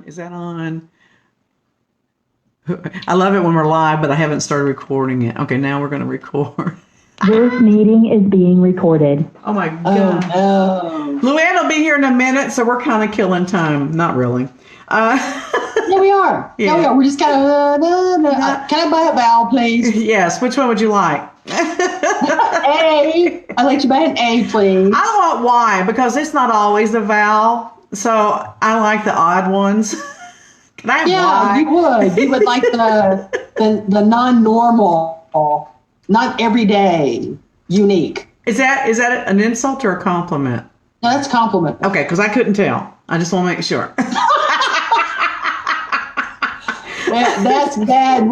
Is that on? I love it when we're live, but I haven't started recording it. Okay, now we're going to record. This meeting is being recorded. Oh my God. Oh, no. Luann will be here in a minute, so we're kind of killing time. Not really. Yeah, we are. Yeah. Yeah, we are. We're just kind of, can I buy a vowel, please? Yes, which one would you like? A. I'd like to buy an A, please. I don't want Y because it's not always a vowel, so I like the odd ones. Can I have Yeah, Y? you would. You would like the non-normal, not everyday, unique. Is that an insult or a compliment? No, that's a compliment. Okay, because I couldn't tell. I just want to make sure. That's bad.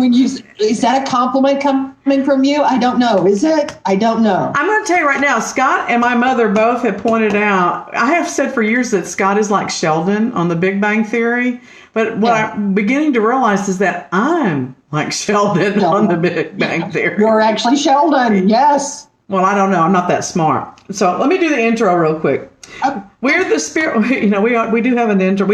Is that a compliment coming from you? I don't know. Is it? I don't know. I'm going to tell you right now, Scott and my mother both have pointed out, I have said for years that Scott is like Sheldon on The Big Bang Theory. But what I'm beginning to realize is that I'm like Sheldon on The Big Bang Theory. You're actually Sheldon. Yes. Well, I don't know. I'm not that smart. So let me do the intro real quick. We're the spirit. We do have an intro.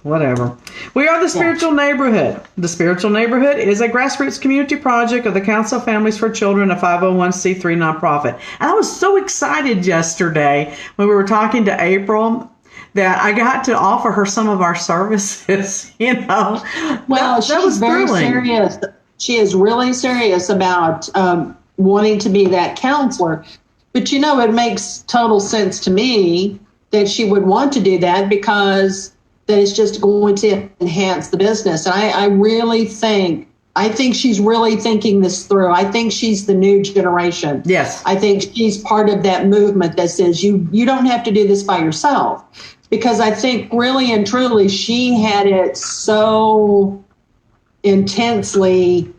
Whatever. We are the Spiritual Neighborhood. The Spiritual Neighborhood is a grassroots community project of the Council of Families for Children, a 501c3 nonprofit. And I was so excited yesterday when we were talking to April that I got to offer her some of our services, Well, that she's was very thrilling. serious. She is really serious about wanting to be that counselor. But, it makes total sense to me that she would want to do that because that is just going to enhance the business. And I really think she's really thinking this through. I think she's the new generation. Yes. I think she's part of that movement that says you don't have to do this by yourself. Because I think really and truly she had it so intensely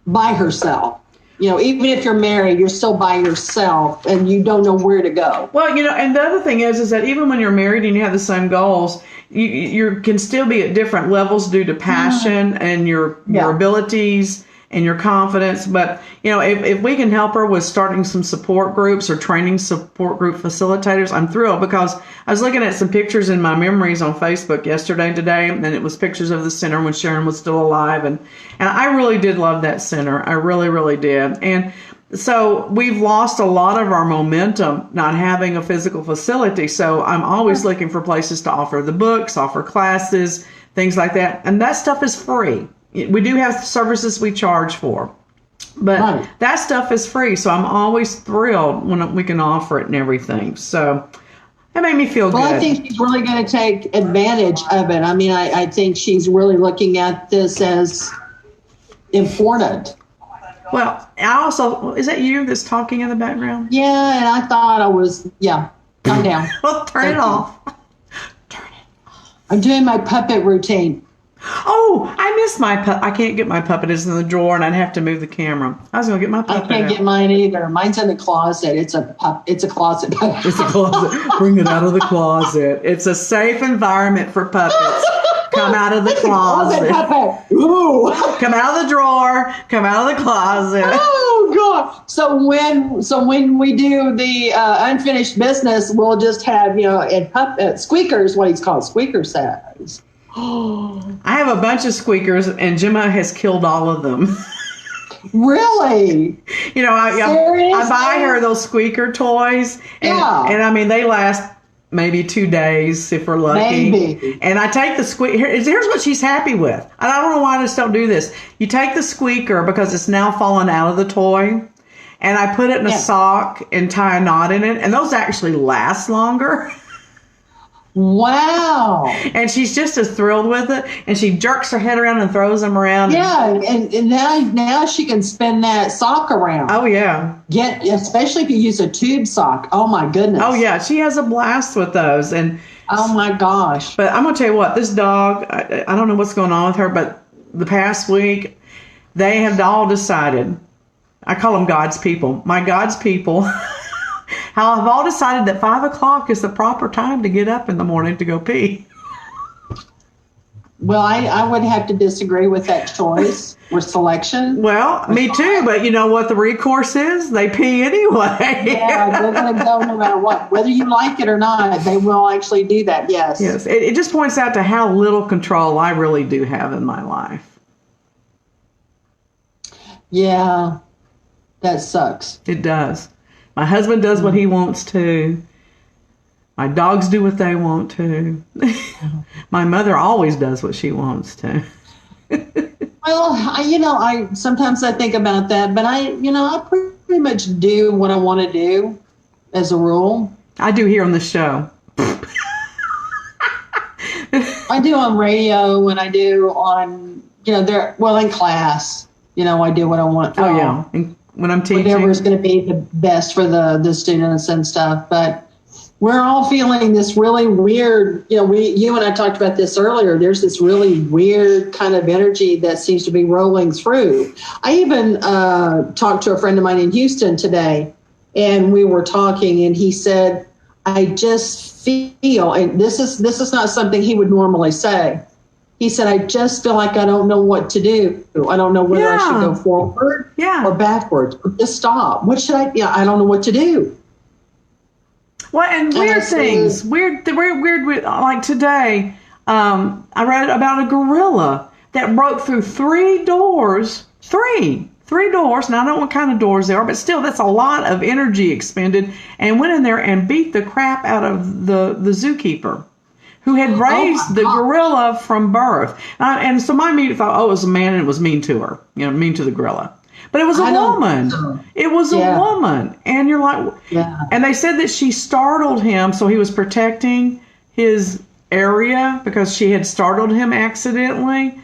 by herself. Even if you're married, you're still by yourself and you don't know where to go. Well, and the other thing is that even when you're married and you have the same goals, you can still be at different levels due to passion and your abilities and your confidence. But, if we can help her with starting some support groups or training support group facilitators, I'm thrilled because I was looking at some pictures in my memories on Facebook yesterday and today, and it was pictures of the center when Sharon was still alive. And I really did love that center. I really, really did. And so we've lost a lot of our momentum not having a physical facility. So I'm always looking for places to offer the books, offer classes, things like that. And that stuff is free. We do have services we charge for, but that stuff is free. So I'm always thrilled when we can offer it and everything. So that made me feel good. Well, I think she's really going to take advantage of it. I mean, I think she's really looking at this as important. Well, is that you that's talking in the background? Yeah, and I thought calm down. Well, turn it off. Turn it off. I'm doing my puppet routine. Oh, I missed my puppet. I can't get my puppet. It's in the drawer, and I'd have to move the camera. I was going to get my puppet. I can't get mine either. Mine's in the closet. It's a closet puppet. It's a closet. Bring it out of the closet. It's a safe environment for puppets. Come out of the closet. Puppet. Ooh. Come out of the drawer. Come out of the closet. Oh God! So when we do the unfinished business, we'll just have squeakers. What he's called squeaker says. I have a bunch of squeakers, and Gemma has killed all of them. Really? I buy her those squeaker toys, and I mean they last maybe 2 days if we're lucky. Maybe. And I take the squeaker. Here's what she's happy with. And I don't know why I just don't do this. You take the squeaker because it's now fallen out of the toy, and I put it in a sock and tie a knot in it, and those actually last longer. Wow. And she's just as thrilled with it. And she jerks her head around and throws them around. Yeah, and now she can spin that sock around. Oh, yeah. Especially if you use a tube sock. Oh, my goodness. Oh, yeah. She has a blast with those. And oh, my gosh. But I'm going to tell you what. This dog, I don't know what's going on with her, but the past week, they have all decided. I call them God's people. My God's people. How I've all decided that 5 o'clock is the proper time to get up in the morning to go pee. Well, I would have to disagree with that choice or selection. Well, me too, but you know what the recourse is? They pee anyway. Yeah, they're going to go no matter what. Whether you like it or not, they will actually do that, yes. Yes, it just points out to how little control I really do have in my life. Yeah, that sucks. It does. My husband does what he wants to. My dogs do what they want to. My mother always does what she wants to. Well, I sometimes I think about that, but I pretty much do what I want to do as a rule. I do here on the show. I do on radio and I do on, in class, I do what I want. Oh, yeah. And when I'm teaching. Whatever is going to be the best for the students and stuff. But we're all feeling this really weird, you and I talked about this earlier. There's this really weird kind of energy that seems to be rolling through. I even talked to a friend of mine in Houston today, and we were talking, and he said, I just feel, and this is not something he would normally say. He said, I just feel like I don't know what to do. I don't know whether I should go forward or backwards. Or just stop. What should I don't know what to do. Well, and weird things, weird, like today, I read about a gorilla that broke through three doors. Now, I don't know what kind of doors they are, but still, that's a lot of energy expended, and went in there and beat the crap out of the zookeeper who had raised the gorilla from birth. And so my immediate thought, it was a man and it was mean to her, mean to the gorilla. But it was a woman. It was a woman. And you're like, and they said that she startled him, so he was protecting his area because she had startled him accidentally.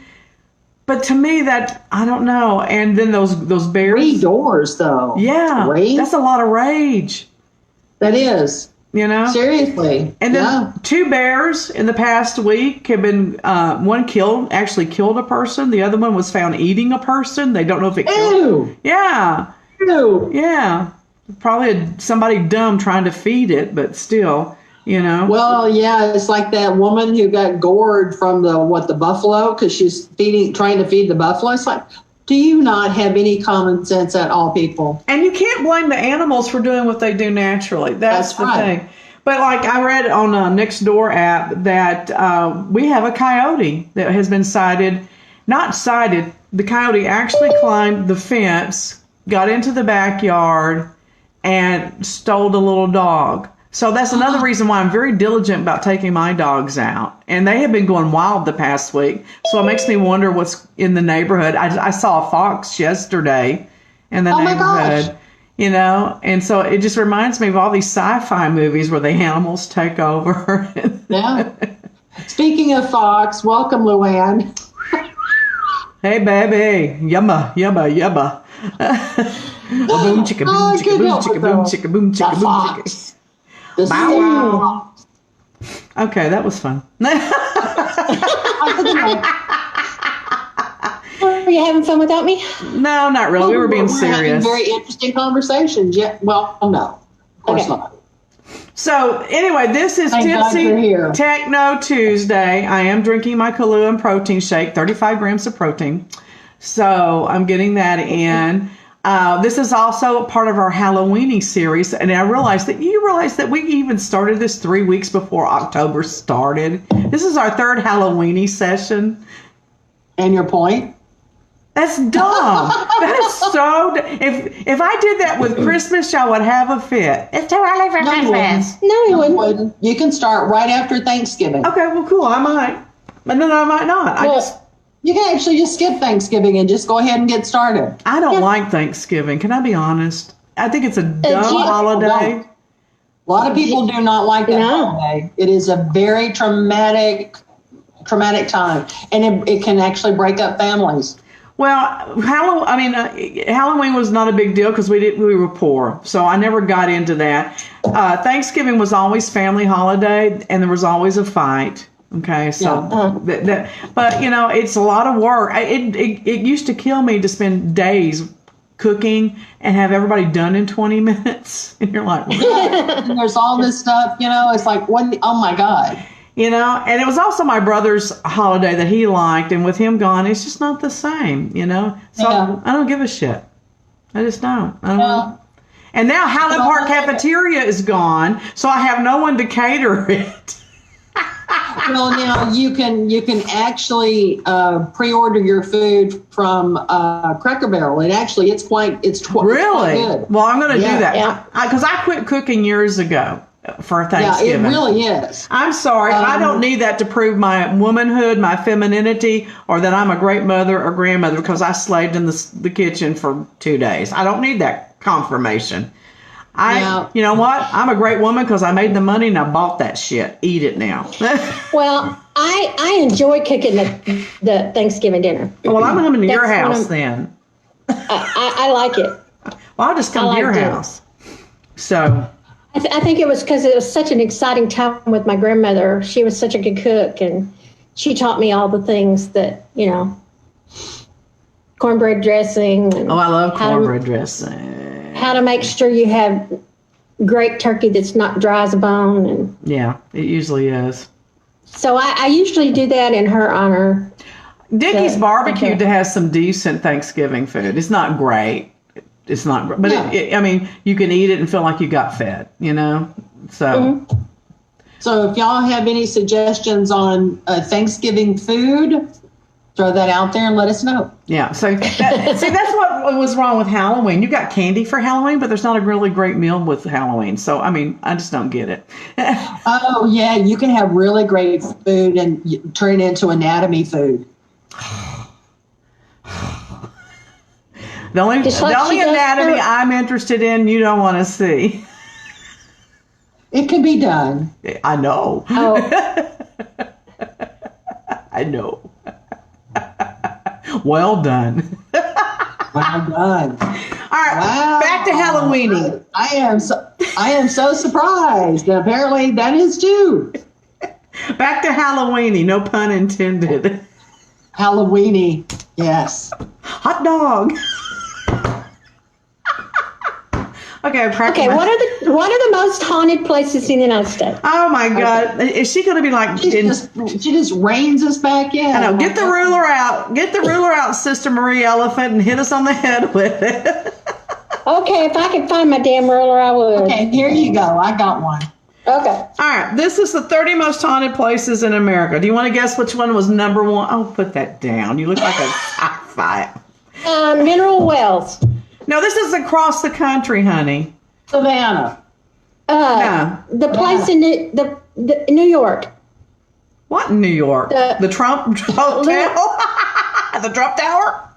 But to me, that, I don't know. And then those bears. 3 doors, though. Yeah. That's a lot of rage. That is. Seriously. And then 2 bears in the past week have been, one actually killed a person. The other one was found eating a person. They don't know if it killed. Ew. Yeah. Ew. Yeah. Probably somebody dumb trying to feed it, but still, Well, yeah, it's like that woman who got gored from the buffalo because she's trying to feed the buffalo. It's like, do you not have any common sense at all, people? And you can't blame the animals for doing what they do naturally. That's the thing. But like I read on a Nextdoor app that we have a coyote that has been sighted. Not sighted. The coyote actually climbed the fence, got into the backyard, and stole the little dog. So that's another reason why I'm very diligent about taking my dogs out. And they have been going wild the past week. So it makes me wonder what's in the neighborhood. I saw a fox yesterday in the neighborhood, and so it just reminds me of all these sci-fi movies where the animals take over. Yeah. Speaking of fox, welcome, Luann. Hey, baby. Yumma, yumma, yumma. Boom, chicka, boom, chicka, boom, chicka, boom, chicka, boom, chicka, boom, chicka. Bow wow. Okay, that was fun. Are you having fun without me? No, not really. We were being serious. Having very interesting conversations. Yeah. Well, no, of course not. So anyway, this is Tipsy Techno Tuesday. I am drinking my Kahlua protein shake, 35 grams of protein. So I'm getting that in. This is also part of our Halloweeny series, and I realized that we even started this 3 weeks before October started. This is our 3rd Halloweeny session. And your point? That's dumb. That is so. If I did that with Christmas, y'all would have a fit. It's too early for Christmas. No, you wouldn't. You can start right after Thanksgiving. Okay, well, cool. I might, and then I might not. You can actually just skip Thanksgiving and just go ahead and get started. I don't like Thanksgiving. Can I be honest? I think it's a dumb holiday. A lot of people do not like that holiday. It is a very traumatic time, and it can actually break up families. Well, Halloween was not a big deal because we were poor, so I never got into that. Thanksgiving was always family holiday, and there was always a fight. Okay, so but it's a lot of work. It used to kill me to spend days cooking and have everybody done in 20 minutes, and you're like, and there's all this stuff. It's like, oh my God. You know, and it was also my brother's holiday that he liked, and with him gone, it's just not the same, you know? So Yeah. I don't give a shit. I just don't. I don't know. Well, And now Highland Well, Park Cafeteria is gone, so I have no one to cater it. well, now you can actually pre-order your food from Cracker Barrel. It's quite Really? good. Well, I'm going to Yeah. do that. Yeah. Because I quit cooking years ago for Yeah, it Thanksgiving. really is. I'm sorry. I don't need that to prove my womanhood, my femininity, or that I'm a great mother or grandmother because I slaved in the kitchen for 2 days. I don't need that confirmation. Yeah. You know what? I'm a great woman because I made the money and I bought that shit. Eat it now. Well, I enjoy cooking the Thanksgiving dinner. Well, I'm coming to your That's one house of- then. I like it. Well, I'll just come I to your liked it. house. So, I think it was because it was such an exciting time with my grandmother. She was such a good cook, and she taught me all the things that, cornbread dressing. And oh, I love how to- cornbread dressing. How to make sure you have great turkey that's not dry as a bone. And Yeah, it usually is. so I usually do that in her honor. Dickie's The- Barbecue okay. has some decent Thanksgiving food. It's not great. It's not great. But, No. I mean, you can eat it and feel like you got fed, you know? So, So if y'all have any suggestions on Thanksgiving food, throw that out there and let us know. yeah. So, see, that's what was wrong with Halloween. You got candy for Halloween, but there's not a really great meal with Halloween. So, I mean, I just don't get it. Oh yeah, you can have really great food and turn it into anatomy food. The only Just like she does anatomy for- I'm interested in, you don't want to see. It can be done. I know. Oh, I know. Well done. Well done. All right, Wow. back to Halloweening. I am so surprised. Apparently that is too. Back to Halloweeny, no pun intended. Halloweeny. Yes. Hot dog. Okay, okay. What are the most haunted places in the United States? Oh my God! Is she going to be like? She just reins us back in. I know. Get the ruler out. Get the ruler out, Sister Marie Elephant, and hit us on the head with it. Okay, if I could find my damn ruler, I would. Okay, here you go. I got one. Okay. All right. This is the 30 most haunted places in America. Do you want to guess which one was number one? Oh, put that down. You look like a sci-fi. Mineral Wells. No, this is across the country, honey. Savannah. No. The place in the New York. What in New York? The Trump Hotel? The Trump Tower?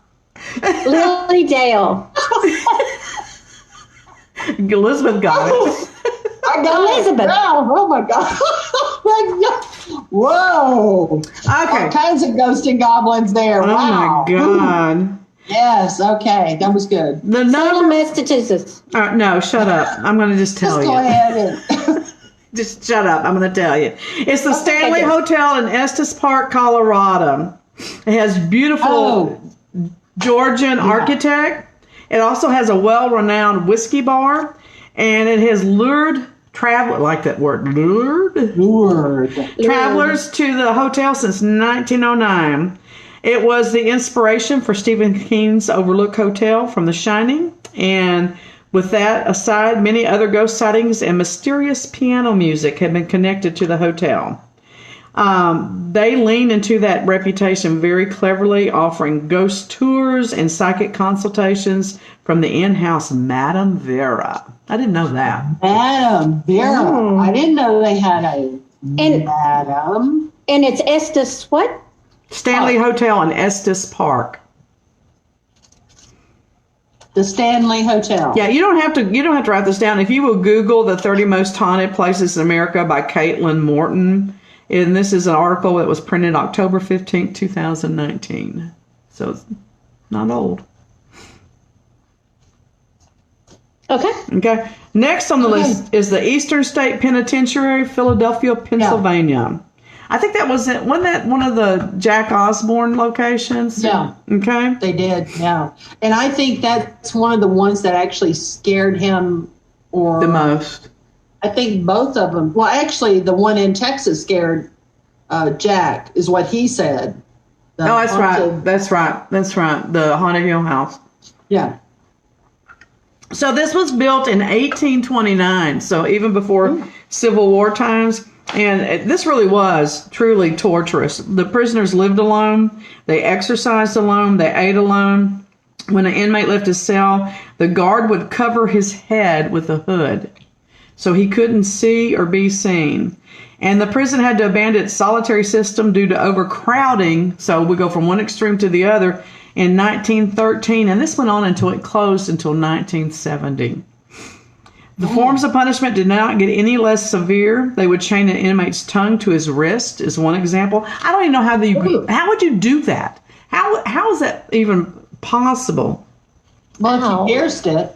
Lily Dale. Elizabeth got it. I got Elizabeth. it. Oh my God. Whoa. Okay. All kinds of ghosts and goblins there. Oh Wow. my God. Yes. Okay. That was good. The Salem, number. Massachusetts. No, shut up. I'm going to just tell Just you. go ahead and. Just shut up. I'm going to tell you. It's the Stanley good. Hotel in Estes Park, Colorado. It has beautiful Oh. Georgian architect. It also has a well-renowned whiskey bar, and it has lured travel like that word lured Lord. travelers to the hotel since 1909. It was the inspiration for Stephen King's Overlook Hotel from The Shining, and with that aside, many other ghost sightings and mysterious piano music have been connected to the hotel. They lean into that reputation very cleverly, offering ghost tours and psychic consultations from the in-house Madame Vera. I didn't know that. Madam Vera. Mm. I didn't know they had a And Madam. and it's Estes what? Stanley Hotel in Estes Park. The Stanley Hotel. Yeah, you don't have to write this down. If you will Google the 30 most haunted places in America by Caitlin Morton, and this is an article that was printed October 15th, 2019. So it's not old. Okay. Okay. Next on the list is the Eastern State Penitentiary, Philadelphia, Pennsylvania. I think that wasn't that one of the Jack Osborne locations? Yeah. Okay. They did, yeah. And I think that's one of the ones that actually scared him, or The most. I think both of them. Well, actually, the one in Texas scared Jack, is what he said. The Oh, that's right. haunted- That's right. That's right. The Haunted Hill House. Yeah. So this was built in 1829, so even before Civil War times. And this really was truly torturous. The prisoners lived alone. They exercised alone. They ate alone. When an inmate left his cell, the guard would cover his head with a hood so he couldn't see or be seen. And the prison had to abandon its solitary system due to overcrowding. So we go from one extreme to the other in 1913. And this went on until it closed until 1970. The forms of punishment did not get any less severe. They would chain an inmate's tongue to his wrist, is one example. I don't even know how would you do that? How is that even possible? Well, Wow. if you pierced it,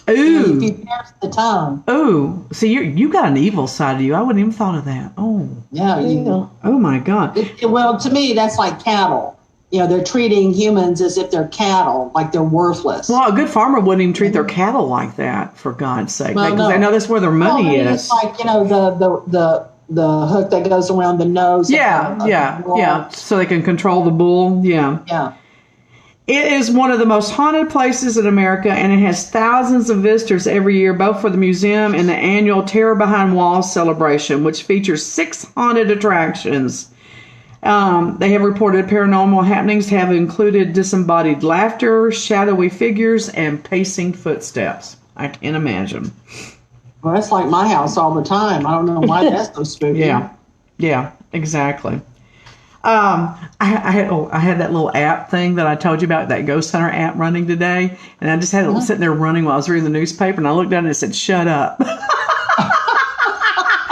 if Ooh, you pierced the tongue, ooh. See, you got an evil side of you. I wouldn't even thought of that. Oh, yeah, you. oh my God. Well, to me, that's like cattle. You know, they're treating humans as if they're cattle, like they're worthless. Well, a good farmer wouldn't even treat their cattle like that, for God's sake, Well, because no. they know that's where their money Well, I mean, is. it's like, you know, the hook that goes around the nose. Yeah, of the yeah, bull. yeah. So they can control the bull. Yeah. Yeah. It is one of the most haunted places in America, and it has thousands of visitors every year, both for the museum and the annual Terror Behind Walls celebration, which features 6 haunted attractions. They have reported paranormal happenings have included disembodied laughter, shadowy figures, and pacing footsteps. I can't imagine. Well, that's like my house all the time. I don't know why that's so spooky. Yeah, exactly. I had that little app thing that I told you about, that Ghost Hunter app running today, and I just had it sitting there running while I was reading the newspaper, and I looked down and it said, "Shut up."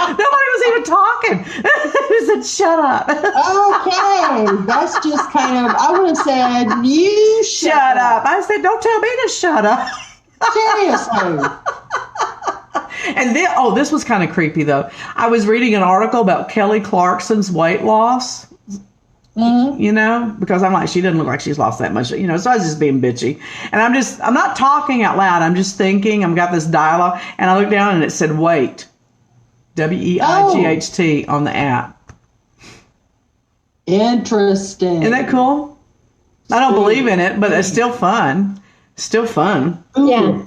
Nobody was even talking. It said, "Shut up." Okay, that's just kind of. I would have said, "You Shut up. I said, "Don't tell me to shut up." Seriously. And then, this was kind of creepy though. I was reading an article about Kelly Clarkson's weight loss. You know, because I'm like, she doesn't look like she's lost that much, you know, so I was just being bitchy. And I'm not talking out loud. I'm just thinking, I've got this dialogue, and I looked down and it said weight, WEIGHT on the app. Interesting. Isn't that cool? I don't believe in it, but it's still fun. Still fun. Yeah.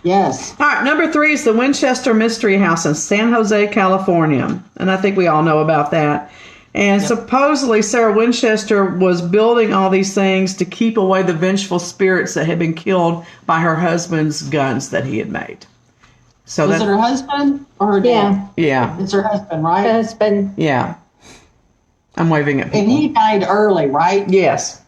Yes. All right, number 3 is the Winchester Mystery House in San Jose, California. And I think we all know about that. And supposedly Sarah Winchester was building all these things to keep away the vengeful spirits that had been killed by her husband's guns that he had made. So Was it her husband or her dad? Yeah, It's her husband, right? Husband. yeah. I'm waving at people. And he died early, right? Yes.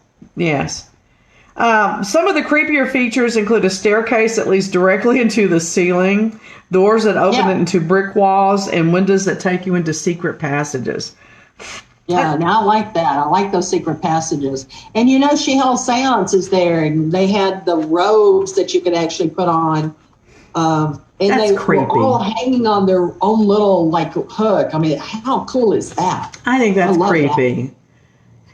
Some of the creepier features include a staircase that leads directly into the ceiling, doors that open into brick walls, and windows that take you into secret passages. Yeah, and I like that. I like those secret passages. And you know, she held seances there, and they had the robes that you could actually put on. And That's they creepy. were all hanging on their own little like hook. I mean, how cool is that? I think that's I love creepy.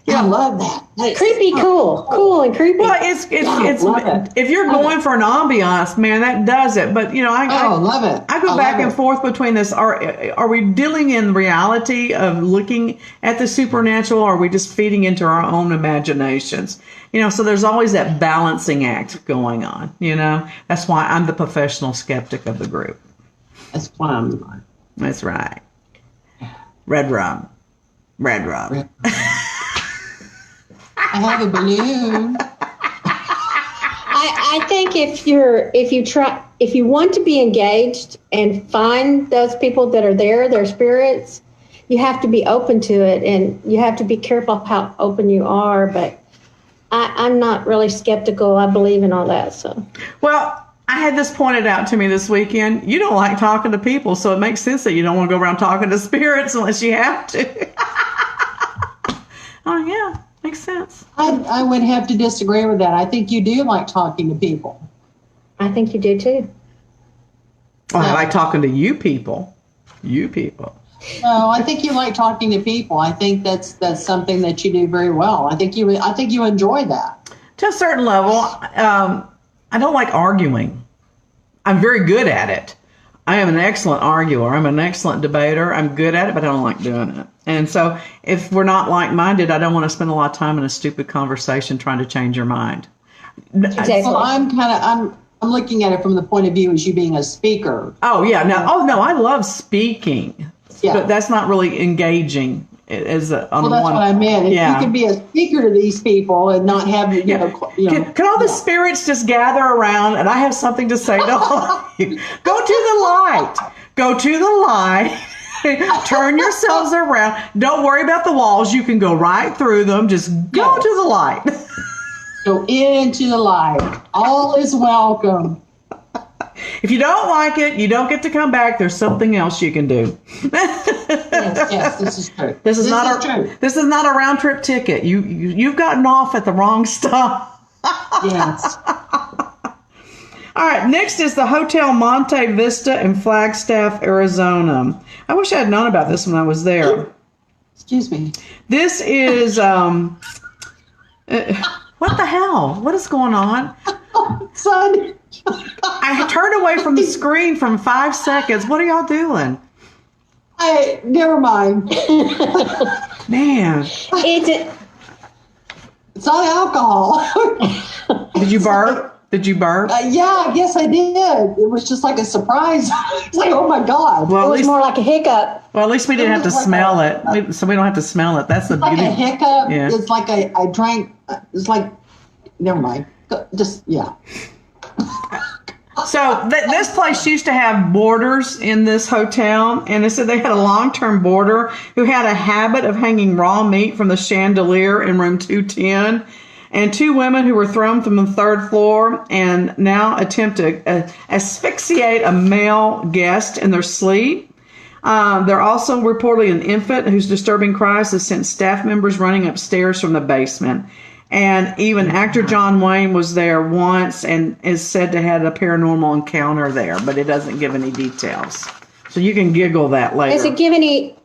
I love that. That's Creepy, cool and creepy. Well, it's love it. if you're going for an ambiance, man, that does it. But you know, I love it. I go back and forth between this. Are we dealing in reality of looking at the supernatural, or are we just feeding into our own imaginations? You know, so there's always that balancing act going on. You know, that's why I'm the professional skeptic of the group. That's fun. That's right. Red rum. I have a balloon. I think if you want to be engaged and find those people that are there, their spirits, you have to be open to it, and you have to be careful how open you are. But I'm not really skeptical. I believe in all that. So Well, I had this pointed out to me this weekend. You don't like talking to people, so it makes sense that you don't want to go around talking to spirits unless you have to. Oh, yeah. Makes sense. I would have to disagree with that. I think you do like talking to people. I think you do too. Oh, I like talking to you people. You people. No, I think you like talking to people. I think that's something that you do very well. I think you enjoy that. To a certain level, I don't like arguing. I'm very good at it. I am an excellent arguer. I'm an excellent debater. I'm good at it, but I don't like doing it. And so if we're not like-minded, I don't want to spend a lot of time in a stupid conversation trying to change your mind. Exactly. Well, I'm looking at it from the point of view as you being a speaker. Oh, yeah. No, I love speaking. Yeah. But that's not really engaging. On Well, that's one, what I meant. If yeah. you could be a speaker to these people and not have, you know, Can all the spirits just gather around and I have something to say to all of you? Go to the light. Go to the light. Turn yourselves around. Don't worry about the walls. You can go right through them. Just go to the light. go into the light. All is welcome. If you don't like it, you don't get to come back. There's something else you can do. Yes, this is true. This is not true. This is not a round trip ticket. You've gotten off at the wrong stop. Yes. All right, next is the Hotel Monte Vista in Flagstaff, Arizona. I wish I had known about this when I was there. Excuse me. This is what the hell? What is going on? Son. I turned away from the screen from 5 seconds. What are y'all doing? Hey, never mind. Man, It's It's not alcohol. did you burp? Did you burp? Yeah, I guess I did. It was just like a surprise. It's like, oh my God. Well, it was more like a hiccup. Well, at least we didn't have to smell it, so we don't have to smell it. That's the Like beauty. a hiccup. Yeah. It's like I drank. It's like, never mind. Just, yeah. So this place used to have boarders in this hotel, and they said they had a long-term boarder who had a habit of hanging raw meat from the chandelier in room 210, and 2 women who were thrown from the 3rd floor and now attempt to asphyxiate a male guest in their sleep. They're also reportedly an infant whose disturbing cries has sent staff members running upstairs from the basement. And even actor John Wayne was there once and is said to have had a paranormal encounter there, but it doesn't give any details. So you can giggle that later. Does it give any?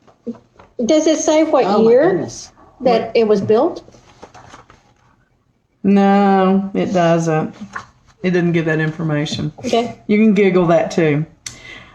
Does it say what Oh, my year goodness. that it was built? No, it doesn't. It didn't give that information. Okay. You can giggle that too.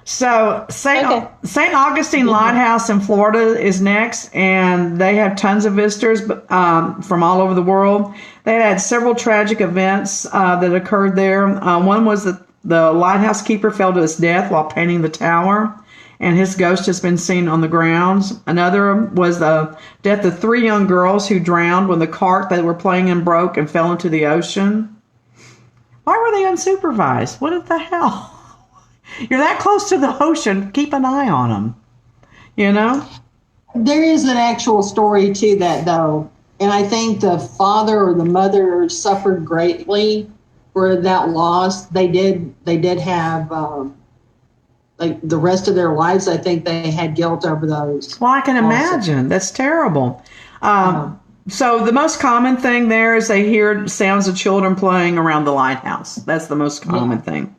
So St. Augustine Lighthouse in Florida is next, and they have tons of visitors from all over the world. They had several tragic events that occurred there. One was that the lighthouse keeper fell to his death while painting the tower, and his ghost has been seen on the grounds. Another was the death of 3 young girls who drowned when the cart they were playing in broke and fell into the ocean. Why were they unsupervised? What the hell? You're that close to the ocean. Keep an eye on them. You know? There is an actual story to that, though. And I think the father or the mother suffered greatly for that loss. They did have, like the rest of their lives, I think they had guilt over those. Well, I can imagine. That's terrible. So the most common thing there is they hear sounds of children playing around the lighthouse. That's the most common thing.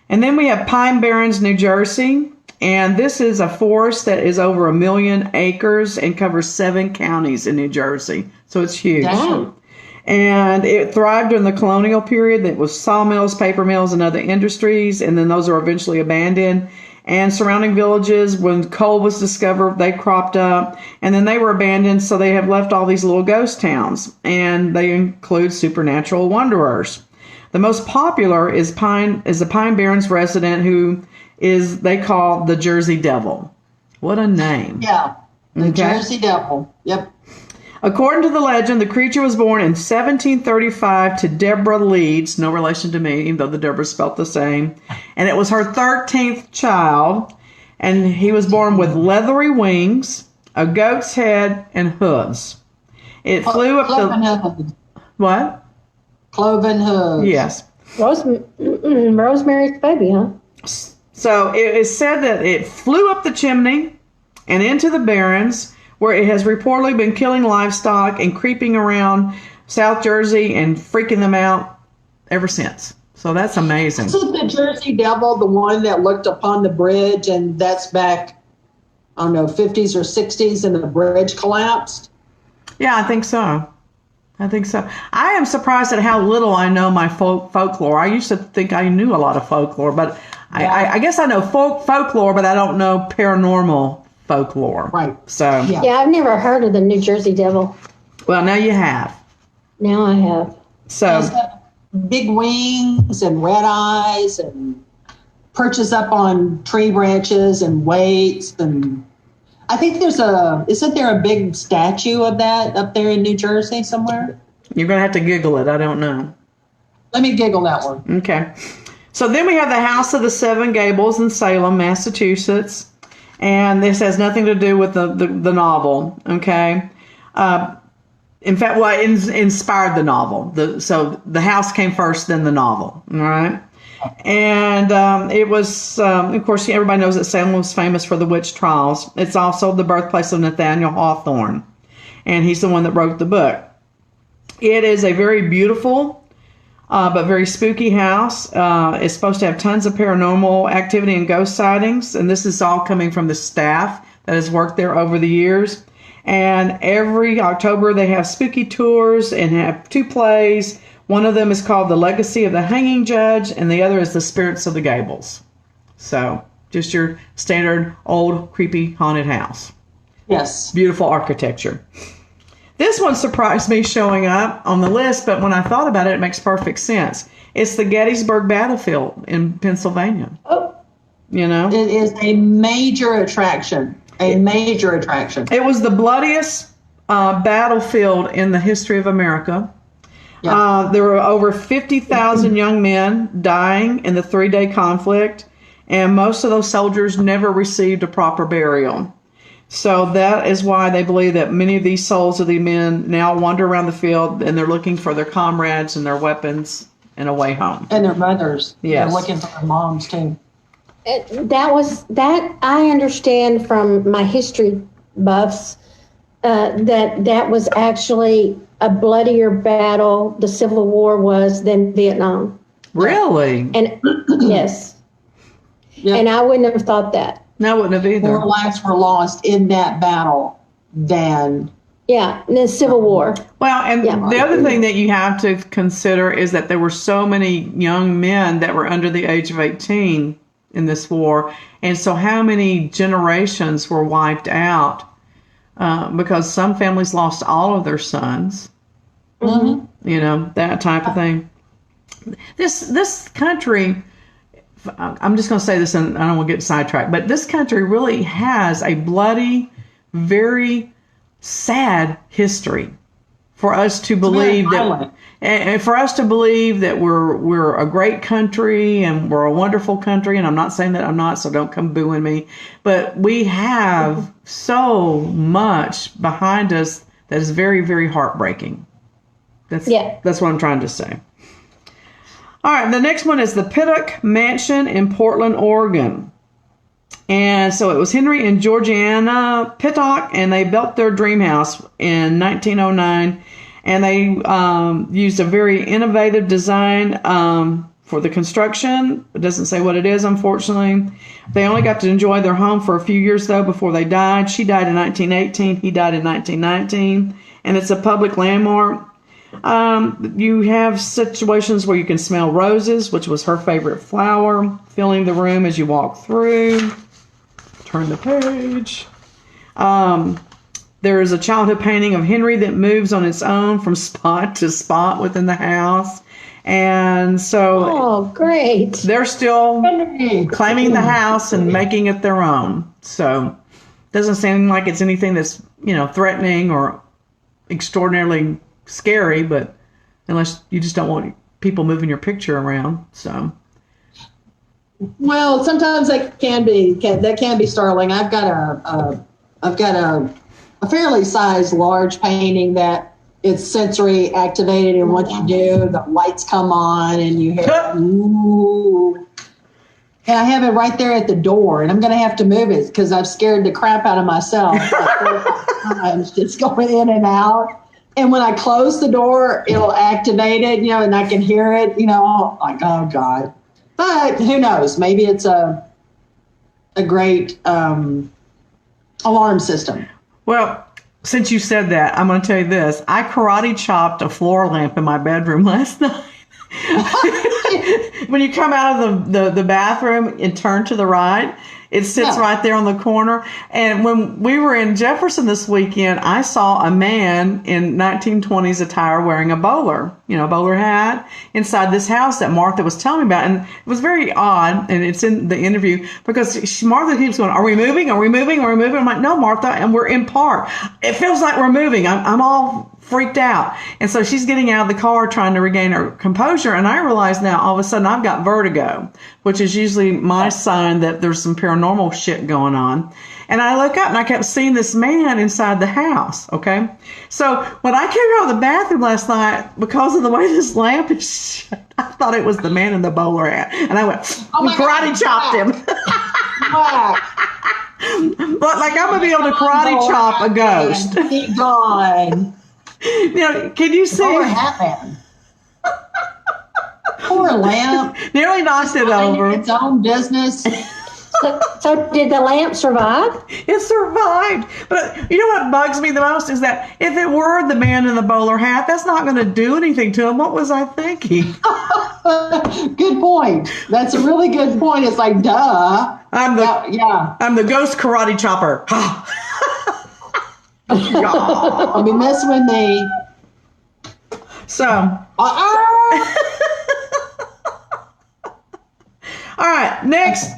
And then we have Pine Barrens, New Jersey. And this is a forest that is over 1 million acres and covers 7 counties in New Jersey. So it's huge. Damn. And it thrived during the colonial period. It was sawmills, paper mills, and other industries. And then those are eventually abandoned. And surrounding villages, when coal was discovered, they cropped up. And then they were abandoned, so they have left all these little ghost towns. And they include supernatural wanderers. The most popular is the Pine Barrens resident who they call the Jersey Devil. What a name. Yeah. The Jersey Devil. Yep. According to the legend, the creature was born in 1735 to Deborah Leeds, no relation to me, even though the Deborah spelled the same. And it was her 13th child. And he was born with leathery wings, a goat's head, and hooves. It flew up Cloven Hood. What? Cloven Hood. Yes. Rosemary's Baby, huh? So it is said that it flew up the chimney and into the barrens, where it has reportedly been killing livestock and creeping around South Jersey and freaking them out ever since. So that's amazing. Isn't the Jersey Devil the one that looked upon the bridge, and that's back, I don't know, 50s or 60s, and the bridge collapsed? Yeah, I think so. I think so. I am surprised at how little I know my folklore. I used to think I knew a lot of folklore, but I guess I know folklore, but I don't know paranormal folklore. Right. So, Yeah, I've never heard of the New Jersey Devil. well, now you have. Now I have. So, He's got big wings and red eyes and perches up on tree branches and waits. And I think isn't there a big statue of that up there in New Jersey somewhere? you're going to have to giggle it. I don't know. Let me giggle that one. Okay. So then we have the House of the Seven Gables in Salem, Massachusetts. And this has nothing to do with the novel, okay? In fact, well, it inspired the novel. So the house came first, then the novel, all right? And it was, of course, everybody knows that Salem was famous for the witch trials. It's also the birthplace of Nathaniel Hawthorne, and he's the one that wrote the book. It is a very beautiful but very spooky house. It's supposed to have tons of paranormal activity and ghost sightings, and this is all coming from the staff that has worked there over the years. And every October they have spooky tours and have 2 plays. One of them is called The Legacy of the Hanging Judge, and the other is The Spirits of the Gables. So just your standard old creepy haunted house. Yes. Beautiful architecture. This one surprised me showing up on the list, but when I thought about it, it makes perfect sense. It's the Gettysburg Battlefield in Pennsylvania. Oh, You know? It is a major attraction. A major attraction. It was the bloodiest battlefield in the history of America. Yeah. There were over 50,000 young men dying in the 3-day conflict, and most of those soldiers never received a proper burial. So that is why they believe that many of these souls of the men now wander around the field and they're looking for their comrades and their weapons and a way home. And their mothers. Yes. They're looking for their moms too. that I understand from my history buffs that was actually a bloodier battle, the Civil War was, than Vietnam. Really? And yes. Yep. And I wouldn't have thought that. No, wouldn't have either. More lives were lost in that battle than Yeah, the Civil War. Well, and Yeah. the other thing that you have to consider is that there were so many young men that were under the age of 18 in this war. And so how many generations were wiped out because some families lost all of their sons, you know, that type of thing. This country, I'm just going to say this and I don't want to get sidetracked, but this country really has a bloody, very sad history for us to believe that, and for us to believe that we're a great country and we're a wonderful country. And I'm not saying that I'm not, so don't come booing me, but we have so much behind us that is very, very heartbreaking. That's what I'm trying to say. All right, the next one is the Pittock Mansion in Portland, Oregon. And so it was Henry and Georgiana Pittock, and they built their dream house in 1909. And they used a very innovative design for the construction. It doesn't say what it is, unfortunately. They only got to enjoy their home for a few years, though, before they died. She died in 1918. He died in 1919. And it's a public landmark. You have situations where you can smell roses, which was her favorite flower, filling the room as you walk through. Turn the page. There is a childhood painting of Henry that moves on its own from spot to spot within the house. And so great. They're still claiming the house and making it their own. So it doesn't seem like it's anything that's, threatening or extraordinarily scary, but unless you just don't want people moving your picture around. So well, sometimes that can be startling. I've got a fairly sized large painting that it's sensory activated, and what you do, the lights come on and you hear ooh. And I have it right there at the door, and I'm going to have to move it because I've scared the crap out of myself. Sometimes just going in and out. And when I close the door, it'll activate it, and I can hear it, like, oh God. But who knows? Maybe it's a great alarm system. Well, since you said that, I'm going to tell you this. I karate chopped a floor lamp in my bedroom last night. When you come out of the bathroom and turn to the right, it sits right there on the corner. And when we were in Jefferson this weekend, I saw a man in 1920s attire wearing a bowler hat inside this house that Martha was telling me about. And it was very odd, and it's in the interview, because Martha keeps going, are we moving? Are we moving? Are we moving? I'm like, no, Martha, and we're in park. It feels like we're moving. I'm all freaked out. And so she's getting out of the car trying to regain her composure. And I realize now all of a sudden I've got vertigo, which is usually my sign that there's some paranormal shit going on. And I look up and I kept seeing this man inside the house. Okay. So when I came out of the bathroom last night, because of the way this lamp is shut, I thought it was the man in the bowler hat. And I went, karate chopped him. But like, I'm going to be able to karate chop a ghost. Keep going. Can you see? Poor hat man. Poor lamp. Nearly knocked it over. Its own business. So did the lamp survive? It survived. But you know what bugs me the most is that if it were the man in the bowler hat, that's not going to do anything to him. What was I thinking? Good point. That's a really good point. It's like, duh. I'm the ghost karate chopper. Don't be messing with me. So, all right, next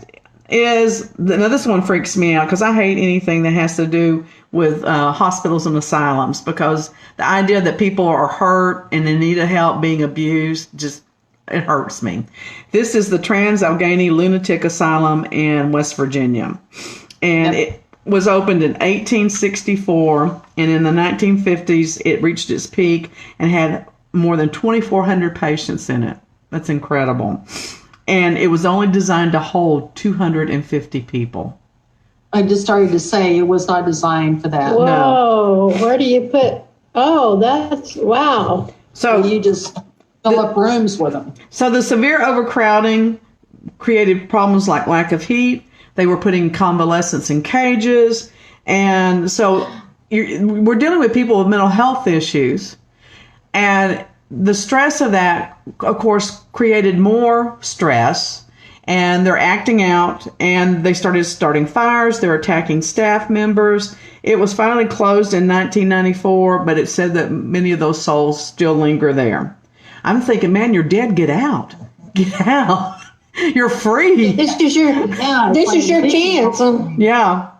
is, now this one freaks me out because I hate anything that has to do with hospitals and asylums, because the idea that people are hurt and in need of help being abused, it hurts me. This is the Trans-Allegheny Lunatic Asylum in West Virginia. And it was opened in 1864, and in the 1950s, it reached its peak and had more than 2,400 patients in it. That's incredible. And it was only designed to hold 250 people. I just started to say it was not designed for that. Whoa, No. Where do you put, that's, wow. So you just fill up rooms with them. So the severe overcrowding created problems like lack of heat. They were putting convalescents in cages. And so we're dealing with people with mental health issues. And the stress of that, of course, created more stress. And they're acting out. And they starting fires. They're attacking staff members. It was finally closed in 1994, but it said that many of those souls still linger there. I'm thinking, man, you're dead. Get out. Get out. You're free. This is your chance. Yeah.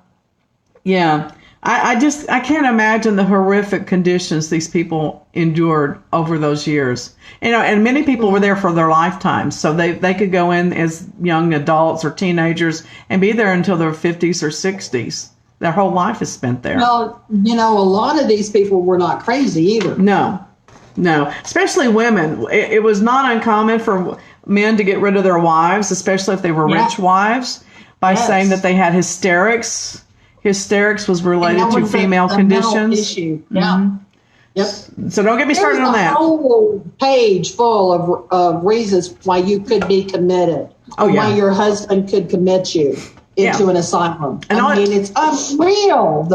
Yeah. I can't imagine the horrific conditions these people endured over those years. And many people were there for their lifetimes. So they could go in as young adults or teenagers and be there until their 50s or 60s. Their whole life is spent there. Well, a lot of these people were not crazy either. No, especially women. It was not uncommon for men to get rid of their wives, especially if they were rich wives, by saying that they had hysterics. Hysterics was related to female conditions. Issue. Yeah. Yep. So don't get me started on that. There's a whole page full of reasons why you could be committed. Why your husband could commit you into an asylum. And it's unreal.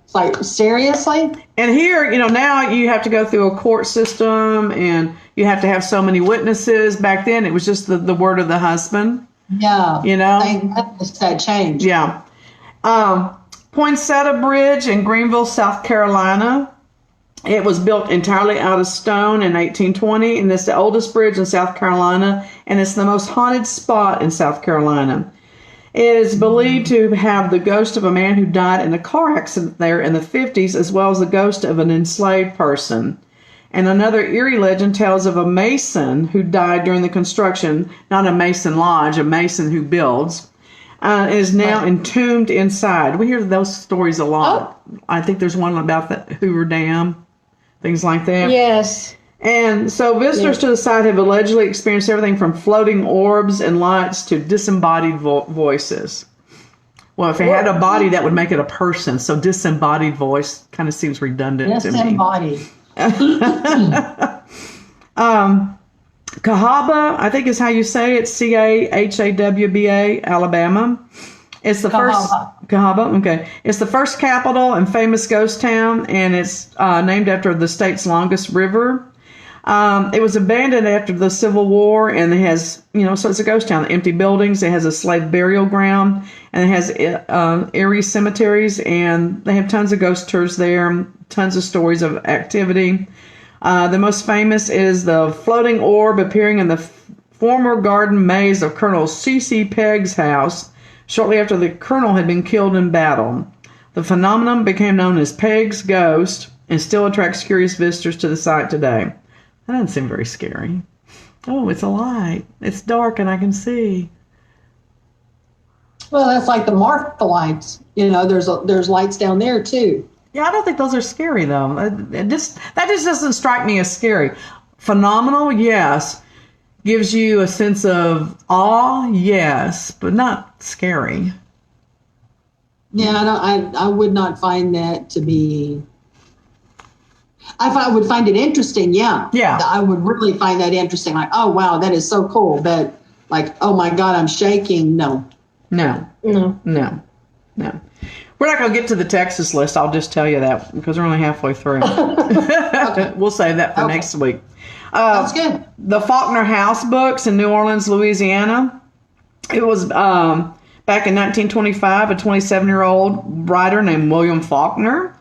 It's like, seriously? And here, now you have to go through a court system and you have to have so many witnesses. Back then, it was just the word of the husband. Yeah. Thank goodness that changed. Yeah. Poinsettia Bridge in Greenville, South Carolina. It was built entirely out of stone in 1820, and it's the oldest bridge in South Carolina, and it's the most haunted spot in South Carolina. It is believed to have the ghost of a man who died in a car accident there in the 50s, as well as the ghost of an enslaved person. And another eerie legend tells of a mason who died during the construction, not a Mason Lodge, a mason who builds, is now entombed inside. We hear those stories a lot. Oh. I think there's one about the Hoover Dam, things like that. Yes. And so visitors to the site have allegedly experienced everything from floating orbs and lights to disembodied voices. Well, if it had a body, that would make it a person. So disembodied voice kind of seems redundant to me. Disembodied. Cahaba, I think is how you say it, Cahawba, Alabama. It's the first Cahaba. Okay, it's the first capital and famous ghost town, and it's named after the state's longest river. It was abandoned after the Civil War, and it has, so it's a ghost town. Empty buildings. It has a slave burial ground, and it has eerie cemeteries, and they have tons of ghost tours there. Tons of stories of activity. The most famous is the floating orb appearing in the former garden maze of Colonel C.C. Pegg's house shortly after the colonel had been killed in battle. The phenomenon became known as Pegg's ghost and still attracts curious visitors to the site today. That doesn't seem very scary. Oh, it's a light. It's dark and I can see. Well, that's like the Martha lights. There's lights down there too. Yeah, I don't think those are scary though. That just doesn't strike me as scary. Phenomenal, yes. Gives you a sense of awe, yes, but not scary. Yeah, I would not find that to be. I would find it interesting. Yeah. I would really find that interesting. Like, oh wow, that is so cool. But like, oh my God, I'm shaking. No. We're not going to get to the Texas list. I'll just tell you that because we're only halfway through. We'll save that for next week. That's good. The Faulkner House books in New Orleans, Louisiana. It was back in 1925, a 27-year-old writer named William Faulkner.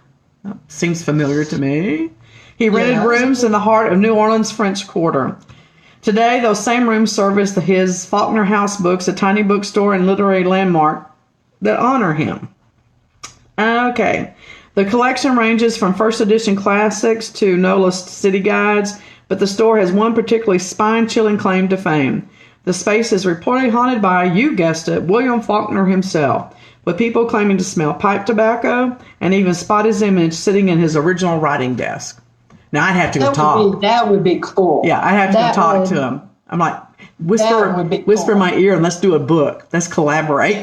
Seems familiar to me. He rented rooms in the heart of New Orleans' French Quarter. Today, those same rooms serve as his Faulkner House Books, a tiny bookstore and literary landmark that honor him. Okay. The collection ranges from first edition classics to no-list city guides, but the store has one particularly spine-chilling claim to fame. The space is reportedly haunted by, you guessed it, William Faulkner himself, with people claiming to smell pipe tobacco and even spot his image sitting in his original writing desk. Now, I'd have to go talk. That would be cool. Yeah, I'd have to go talk to him. I'm like, whisper in my ear and let's do a book. Let's collaborate.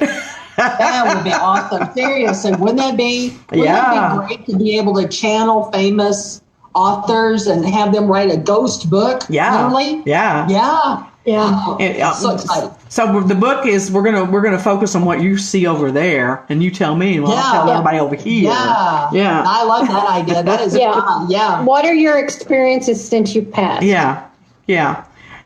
That would be awesome. Seriously, wouldn't that be great to be able to channel famous authors and have them write a ghost book? Yeah. Literally? Yeah. So excited. So the book is we're gonna focus on what you see over there, and you tell me, and I'll tell everybody over here. Yeah. I love that idea. That is fun. What are your experiences since you passed? Yeah.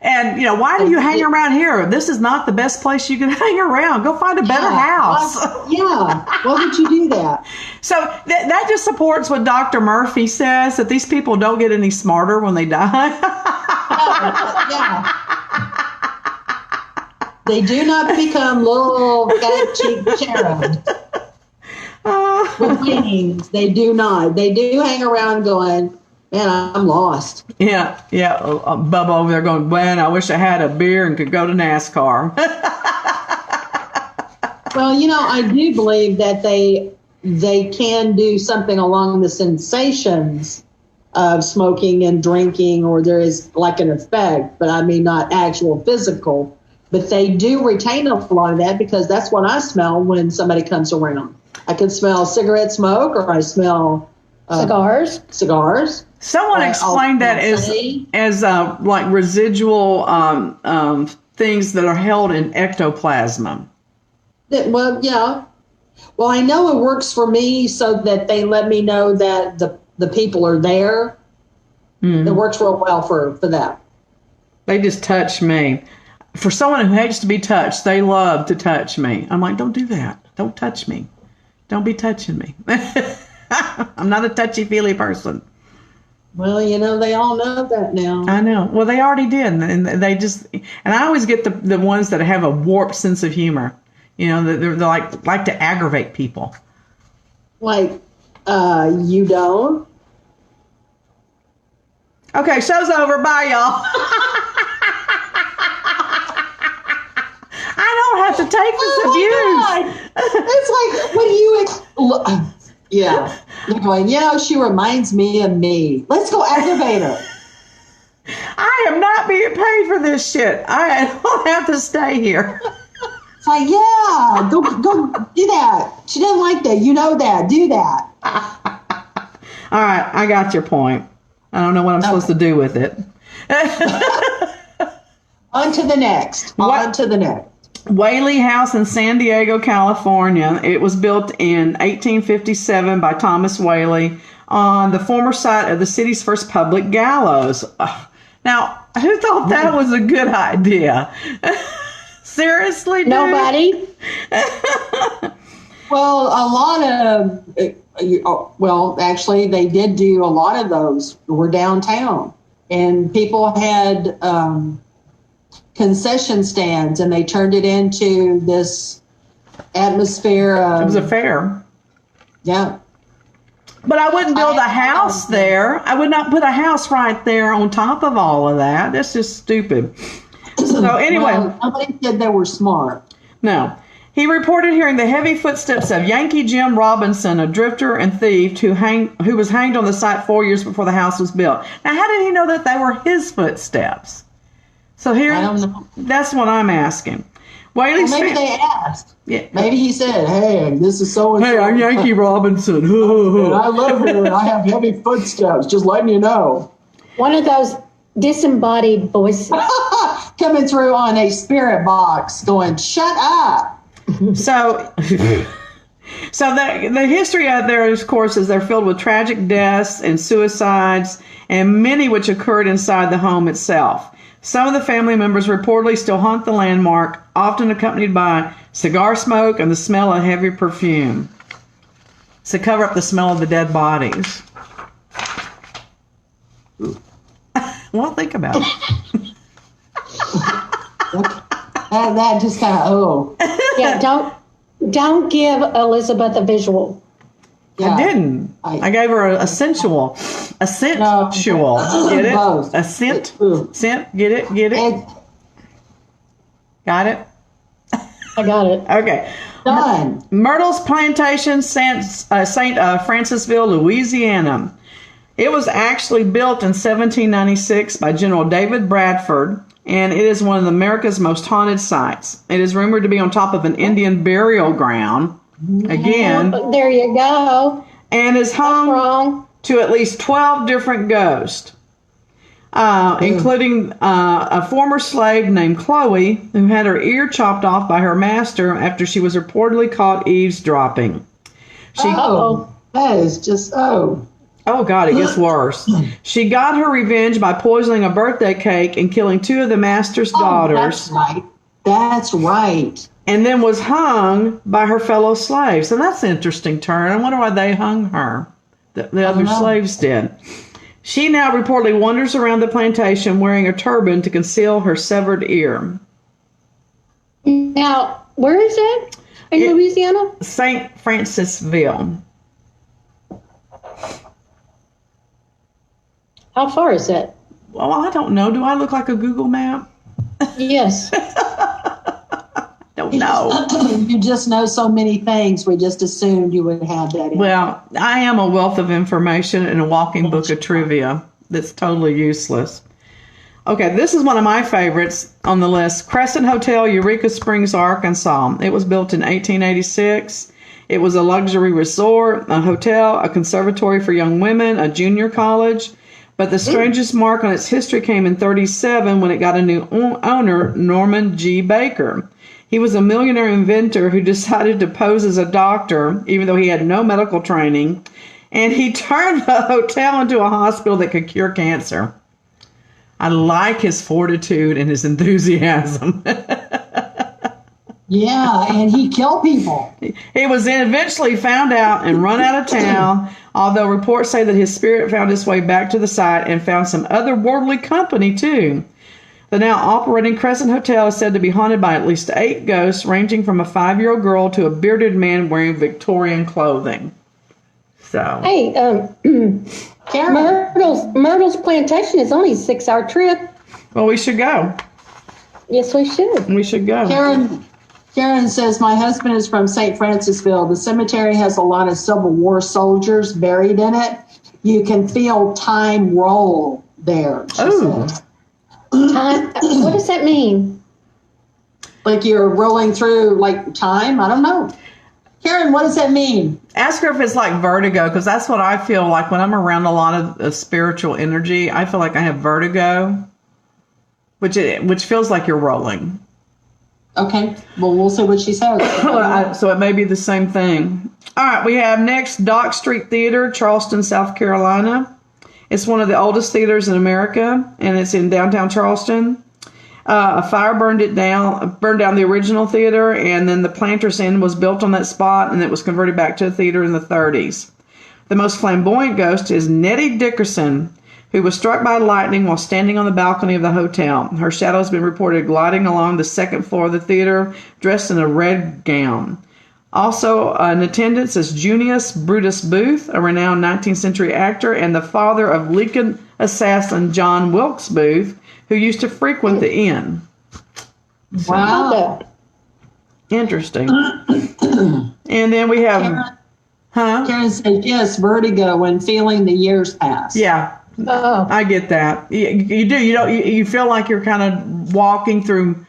And, why do you hang around here? This is not the best place you can hang around. Go find a better house. Why would you do that? So that just supports what Dr. Murphy says, that these people don't get any smarter when they die. They do not become little fat-cheeked cherubs with wings. They do not. They do hang around going, man, I'm lost. Yeah. Bubba over there going, man, I wish I had a beer and could go to NASCAR. Well, I do believe that they can do something along the sensations of smoking and drinking, or there is like an effect, but I mean not actual physical. But they do retain a lot of that because that's what I smell when somebody comes around. I can smell cigarette smoke, or I smell cigars. Someone explained that as like residual things that are held in ectoplasm. Well, I know it works for me so that they let me know that the people are there. It works real well for that. They just touch me. For someone who hates to be touched, they love to touch me. I'm like, don't do that. Don't touch me. Don't be touching me. I'm not a touchy-feely person. Well, they all know that now. I know. Well, they already did. And they just, and I always get the ones that have a warped sense of humor. They're like to aggravate people. Like, you don't? Okay, show's over. Bye, y'all. I don't have to take this abuse. It's like, what do you... Yeah. You're going, she reminds me of me. Let's go aggravate her. I am not being paid for this shit. I don't have to stay here. It's like, go do that. She doesn't like that. You know that. Do that. All right. I got your point. I don't know what I'm supposed to do with it. On to the next. Whaley House in San Diego, California. It was built in 1857 by Thomas Whaley on the former site of the city's first public gallows. Now, who thought that was a good idea? Seriously, dude? Nobody. Well, a lot of, actually, they did do a lot of those were downtown. And people had concession stands, and they turned it into this atmosphere of... It was a fair. Yeah. But I wouldn't build a house there. I would not put a house right there on top of all of that. That's just stupid. So anyway. Well, nobody said they were smart. No. He reported hearing the heavy footsteps of Yankee Jim Robinson, a drifter and thief who was hanged on the site 4 years before the house was built. Now, how did he know that they were his footsteps? So here, I don't know. That's what I'm asking. Well, maybe they asked. Yeah. Maybe he said, "Hey, this is so and so. Hey, I'm Yankee Robinson. And I live here. And I have heavy footsteps. Just letting you know." One of those disembodied voices. Coming through on a spirit box, going, "Shut up." So the history out there, of course, is they're filled with tragic deaths and suicides, and many which occurred inside the home itself. Some of the family members reportedly still haunt the landmark, often accompanied by cigar smoke and the smell of heavy perfume to cover up the smell of the dead bodies. Well, think about it. That just kind of, Yeah, don't give Elizabeth a visual. Yeah. I didn't. I gave her a sensual. No. Get it? Both. A scent. Ooh. Scent. Get it? Get it? And Got it? I got it. Okay. done. Myrtle's Plantation, St. Francisville, Louisiana. It was actually built in 1796 by General David Bradford, and it is one of America's most haunted sites. It is rumored to be on top of an Indian burial ground, again, There you go. and is home Wrong. to at least 12 different ghosts, including a former slave named Chloe, who had her ear chopped off by her master after she was reportedly caught eavesdropping. That is just, Oh, God, it gets worse. She got her revenge by poisoning a birthday cake and killing two of the master's daughters, That's right. That's right. and then was hung by her fellow slaves. So that's an interesting turn. I wonder why they hung her. The other slaves did. She now reportedly wanders around the plantation wearing a turban to conceal her severed ear. Now, where is that? In Louisiana? St. Francisville. How far is that? Well, I don't know. Do I look like a Google map? Yes. Don't know. You just know so many things. We just assumed you would have that. Well, I am a wealth of information and a walking book of trivia that's totally useless. Okay, this is one of my favorites on the list. Crescent Hotel, Eureka Springs, Arkansas. It was built in 1886. It was a luxury resort, a hotel, a conservatory for young women, a junior college. But the strangest mark on its history came in 1937 when it got a new owner, Norman G. Baker. He was a millionaire inventor who decided to pose as a doctor, even though he had no medical training, and he turned the hotel into a hospital that could cure cancer. I like his fortitude and his enthusiasm. Yeah, and he killed people. He was then eventually found out and run out of town, although reports say that his spirit found its way back to the site and found some otherworldly company, too. The now operating Crescent Hotel is said to be haunted by at least 8 ghosts, ranging from a 5-year-old girl to a bearded man wearing Victorian clothing. So, Hey, Karen, Myrtle's Plantation is only a 6-hour trip. well, we should go. Yes, we should. We should go. Karen says, my husband is from St. Francisville. The cemetery has a lot of Civil War soldiers buried in it. You can feel time roll there. Oh. Time. What does that mean? Like you're rolling through like time? I don't know. Karen, what does that mean? Ask her if it's like vertigo, because that's what I feel like when I'm around a lot of spiritual energy. I feel like I have vertigo, which feels like you're rolling. Okay. Well, we'll see what she says. So it may be the same thing. All right, we have next Dock Street Theater, Charleston, South Carolina. It's one of the oldest theaters in America, and it's in downtown Charleston. A fire burned down the original theater, and then the Planters Inn was built on that spot, and it was converted back to a theater in the 30s. The most flamboyant ghost is Nettie Dickerson, who was struck by lightning while standing on the balcony of the hotel. Her shadow has been reported gliding along the second floor of the theater, dressed in a red gown. Also in attendance is Junius Brutus Booth, a renowned 19th century actor, and the father of Lincoln assassin John Wilkes Booth, who used to frequent the inn. Wow. Interesting. And then we have... Karen says, yes, vertigo when feeling the years pass. Yeah. Oh. I get that. You do. You feel like you're kind of walking through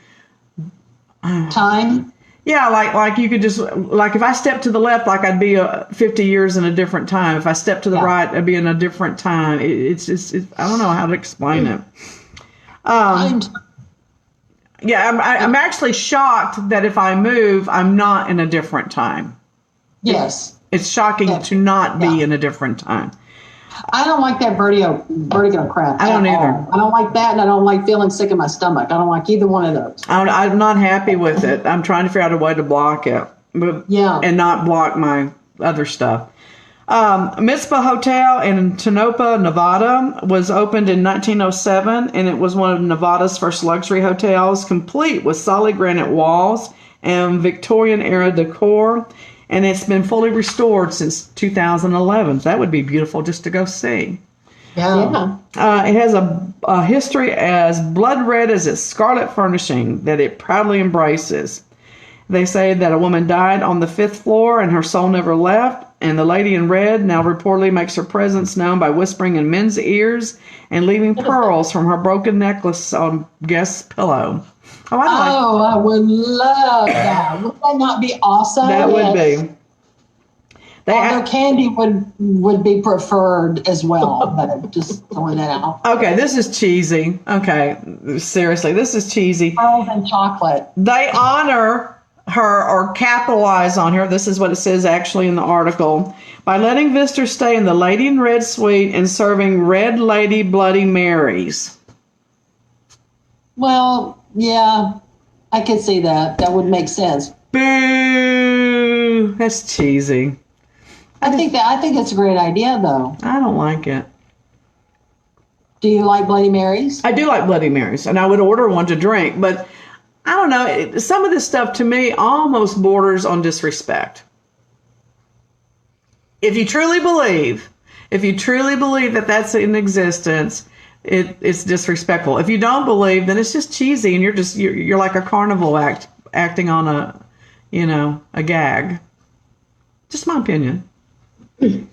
Time? Yeah, like you could just, like if I step to the left, like I'd be 50 years in a different time. If I step to the right, I'd be in a different time. It's just, I don't know how to explain it. Yeah, I'm actually shocked that if I move, I'm not in a different time. Yes. It's shocking to not be in a different time. I don't like that vertigo crap. I don't either. I don't like that, and I don't like feeling sick in my stomach. I don't like either one of those. I'm not happy with it. I'm trying to figure out a way to block it, and not block my other stuff. Mitzvah Hotel in Tonopah, Nevada, was opened in 1907, and it was one of Nevada's first luxury hotels, complete with solid granite walls and Victorian-era decor. And it's been fully restored since 2011. That would be beautiful just to go see. Yeah. It has a history as blood red as its scarlet furnishing that it proudly embraces. They say that a woman died on the 5th floor and her soul never left. And the lady in red now reportedly makes her presence known by whispering in men's ears and leaving pearls from her broken necklace on guest's pillow. I would love that. Would that not be awesome? That would be. Although candy would be preferred as well, but just throwing that out. Okay, this is cheesy. Okay, seriously, this is cheesy. Pearls and chocolate. They honor her or capitalize on her. This is what it says actually in the article. By letting visitors stay in the Lady in Red suite and serving Red Lady Bloody Marys. Well, yeah, I could see that. That would make sense. Boo! That's cheesy. I think it's a great idea, though. I don't like it. Do you like Bloody Marys? I do like Bloody Marys, and I would order one to drink, but I don't know. Some of this stuff to me almost borders on disrespect. If you truly believe that that's in existence, it's disrespectful. If you don't believe, then it's just cheesy, and you're like a carnival acting on a gag. Just my opinion. Okay,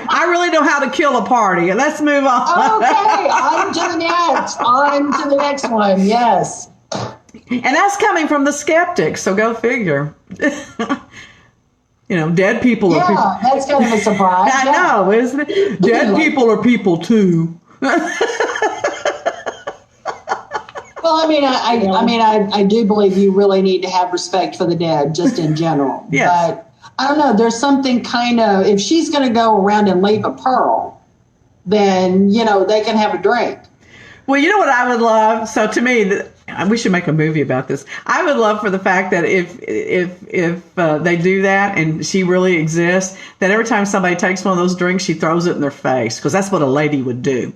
I really know how to kill a party. Let's move on. Okay, on to the next one. Yes. And that's coming from the skeptics, so go figure. Dead people are people. Yeah, that's kind of a surprise. I know, isn't it? Dead people are people too. Well, I do believe you really need to have respect for the dead, just in general. Yes. But I don't know. There's something kind of, if she's going to go around and leave a pearl, then they can have a drink. Well, you know what I would love? So to me, we should make a movie about this. I would love for the fact that if they do that and she really exists, that every time somebody takes one of those drinks, she throws it in their face, because that's what a lady would do.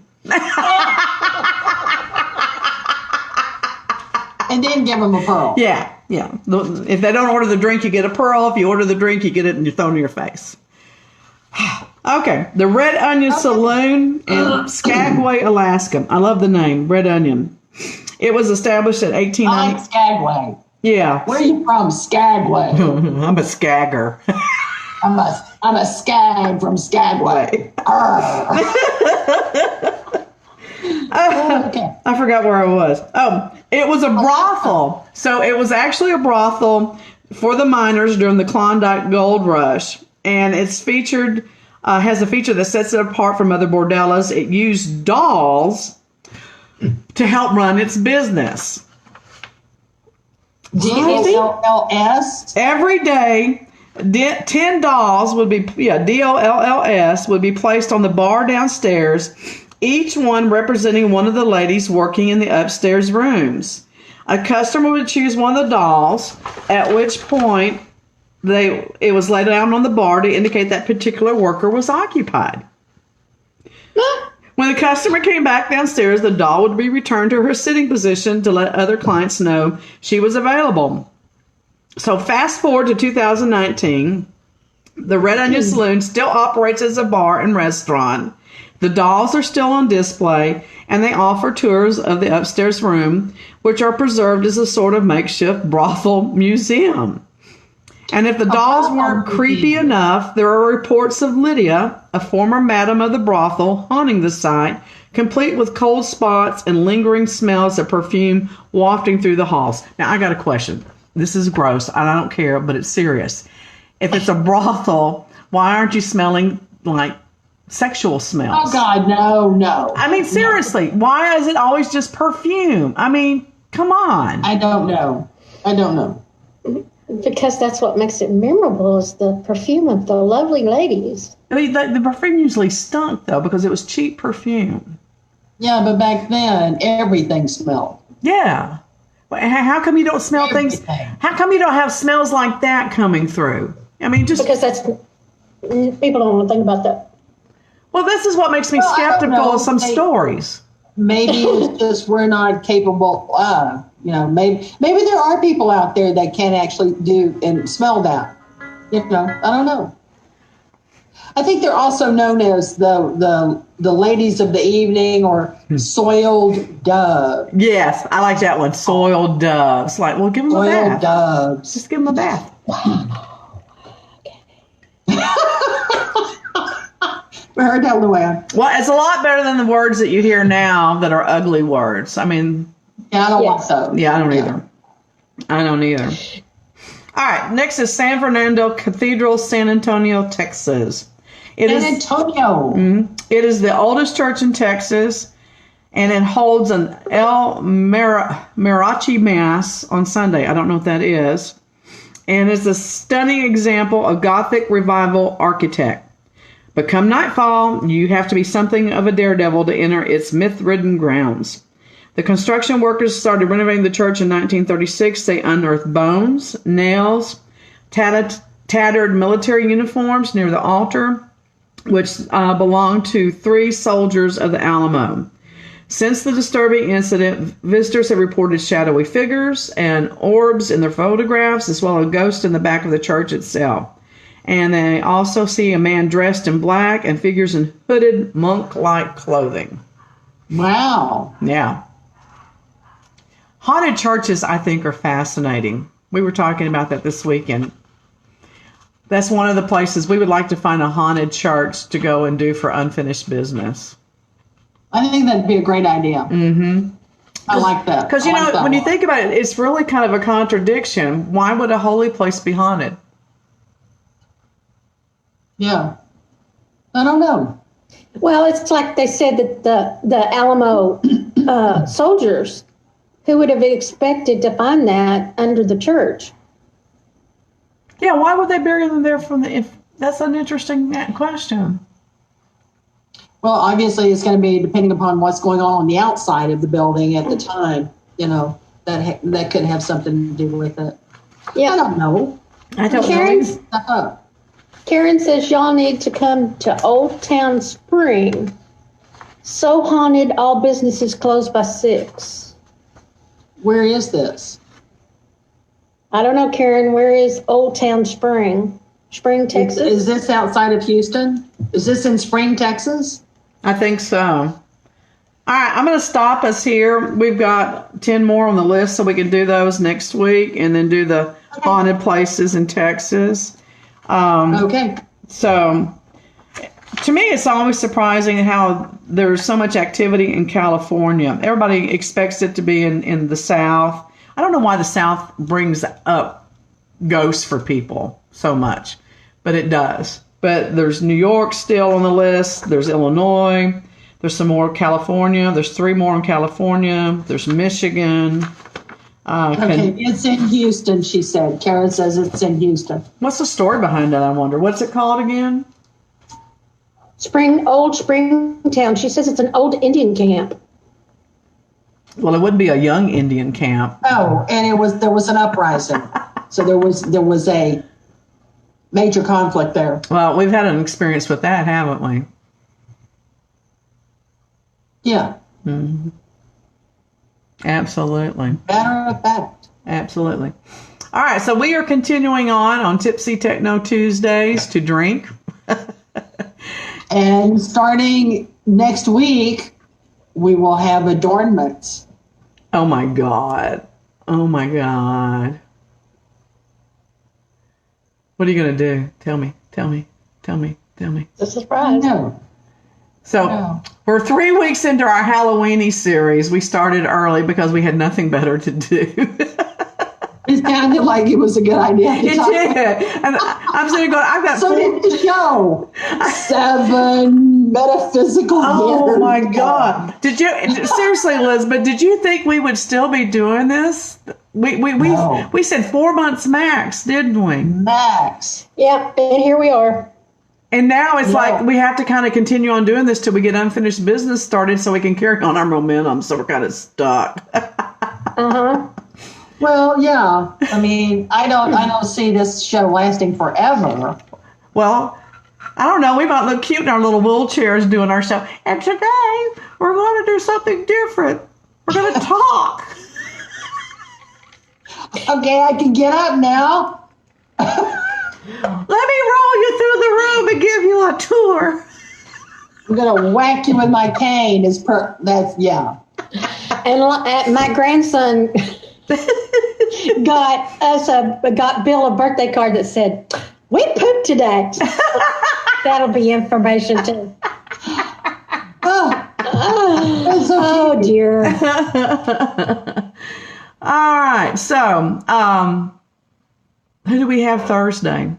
And then give them a pearl. Yeah. If they don't order the drink, you get a pearl. If you order the drink, you get it and you throw it in your face. Okay. The Red Onion Saloon in Skagway, Alaska. I love the name, Red Onion. It was established in 1890. I'm Skagway. Yeah. Where are you from? Skagway. I'm a skagger. I'm a skag from Skagway. Okay. I forgot where I was. It was a brothel. So it was actually a brothel for the miners during the Klondike Gold Rush. And it's has a feature that sets it apart from other bordellas. It used dolls to help run its business. DOLLS? Every day, 10 dolls would be, DOLLS would be placed on the bar downstairs, each one representing one of the ladies working in the upstairs rooms. A customer would choose one of the dolls, at which point it was laid down on the bar to indicate that particular worker was occupied. When the customer came back downstairs, the doll would be returned to her sitting position to let other clients know she was available. So fast forward to 2019, the Red Onion Saloon still operates as a bar and restaurant. The dolls are still on display, and they offer tours of the upstairs room, which are preserved as a sort of makeshift brothel museum. And if the dolls weren't creepy enough, there are reports of Lydia, a former madam of the brothel, haunting the site, complete with cold spots and lingering smells of perfume wafting through the halls. Now, I got a question. This is gross, and I don't care, but it's serious. If it's a brothel, why aren't you smelling like sexual smells? Oh, God, no. I mean, seriously, why is it always just perfume? I mean, come on. I don't know. Because that's what makes it memorable is the perfume of the lovely ladies. I mean, the perfume usually stunk, though, because it was cheap perfume. Yeah, but back then, everything smelled. Yeah. How come you don't smell things? How come you don't have smells like that coming through? I mean, just because people don't want to think about that. Well, this is what makes me skeptical of some stories. Maybe it's just we're not capable of. Maybe there are people out there that can actually do and smell that. I don't know. I think they're also known as the ladies of the evening or soiled dove. Yes, I like that one. Soiled doves. Like, well, give them a bath. Soiled doves. Just give them a bath. We heard that, Luann. Well, it's a lot better than the words that you hear now that are ugly words. I mean, yeah, I don't want those. Yeah, I don't either. All right, next is San Fernando Cathedral, San Antonio, Texas. It is the oldest church in Texas, and it holds an El Mariachi Mass on Sunday. I don't know what that is. And it's a stunning example of Gothic revival architect. But come nightfall, you have to be something of a daredevil to enter its myth-ridden grounds. The construction workers started renovating the church in 1936. They unearthed bones, nails, tattered military uniforms near the altar, which belonged to 3 soldiers of the Alamo. Since the disturbing incident, visitors have reported shadowy figures and orbs in their photographs, as well as ghosts in the back of the church itself. And they also see a man dressed in black and figures in hooded monk-like clothing. Wow. Yeah. Haunted churches, I think, are fascinating. We were talking about that this weekend. That's one of the places we would like to find a haunted church to go and do for unfinished business. I think that'd be a great idea. Mm-hmm. I like that. Because, when you think about it, it's really kind of a contradiction. Why would a holy place be haunted? Yeah. I don't know. Well, it's like they said that the Alamo soldiers, who would have expected to find that under the church? Yeah, why would they bury them there that's an interesting question. Well, obviously it's going to be depending upon what's going on the outside of the building at the time. That could have something to do with it. Yeah. I don't know. I don't know. Karen says y'all need to come to Old Town Spring. So haunted, all businesses closed by 6. Where is this? I don't know, Karen. Where is Old Town Spring? Spring, Texas? Is this outside of Houston? Is this in Spring, Texas? I think so. All right, I'm going to stop us here. We've got 10 more on the list, so we can do those next week and then do the haunted places in Texas. Okay. So, to me, it's always surprising how there's so much activity in California. Everybody expects it to be in the South. I don't know why the South brings up ghosts for people so much, but it does. But there's New York still on the list. There's Illinois. There's some more California. There's 3 more in California. There's Michigan. Okay, it's in Houston, she said. Karen says it's in Houston. What's the story behind that, I wonder? What's it called again? Old Springtown. She says it's an old Indian camp. Well, it would be a young Indian camp. Oh, and there was an uprising. So there was a major conflict there. Well, we've had an experience with that, haven't we? Yeah. Mm-hmm. Absolutely. Matter of fact. Absolutely. All right, so we are continuing on Tipsy Techno Tuesdays to drink. And starting next week, we will have adornments. Oh my God. Oh my God. What are you going to do? Tell me. It's a surprise. No. So No. we're 3 weeks into our Halloweeny series. We started early because we had nothing better to do. It sounded like it was a good idea. It did. And I'm sitting going, I've got So 4. did the show. 7 metaphysical Oh years my ago. God. Did you, seriously, Elizabeth, did you think we would still be doing this? No. We said 4 months max, didn't we? Max. Yeah, and here we are. And now it's No. like we have to kind of continue on doing this till we get unfinished business started so we can carry on our momentum. So we're kind of stuck. Uh-huh. Well, yeah. I mean, I don't see this show lasting forever. Well, I don't know. We might look cute in our little wheelchairs doing our show. And today we're going to do something different. We're going to talk. Okay, I can get up now. Let me roll you through the room and give you a tour. I'm gonna whack you with my cane. That's yeah. And my grandson got Bill a birthday card that said, "We pooped today." That'll be information too. That's so Oh cute. dear. All right. So, who do we have Thursday?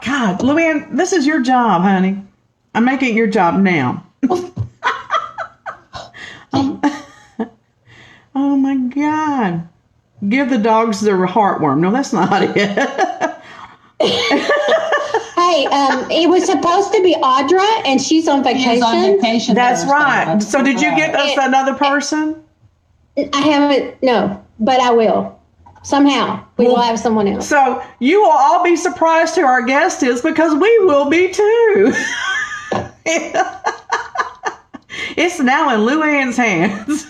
God, Luann, this is your job, honey. I'm making it your job now. Oh my God. Give the dogs their heartworm. No, that's not it. Hey, it was supposed to be Audra, and she's on She's vacation. on vacation. That's Thursday. right. That's So did you get us It- another person? I haven't, no, but I will. Somehow, we will have someone else. So you will all be surprised who our guest is because we will be too. It's now in Luann's hands.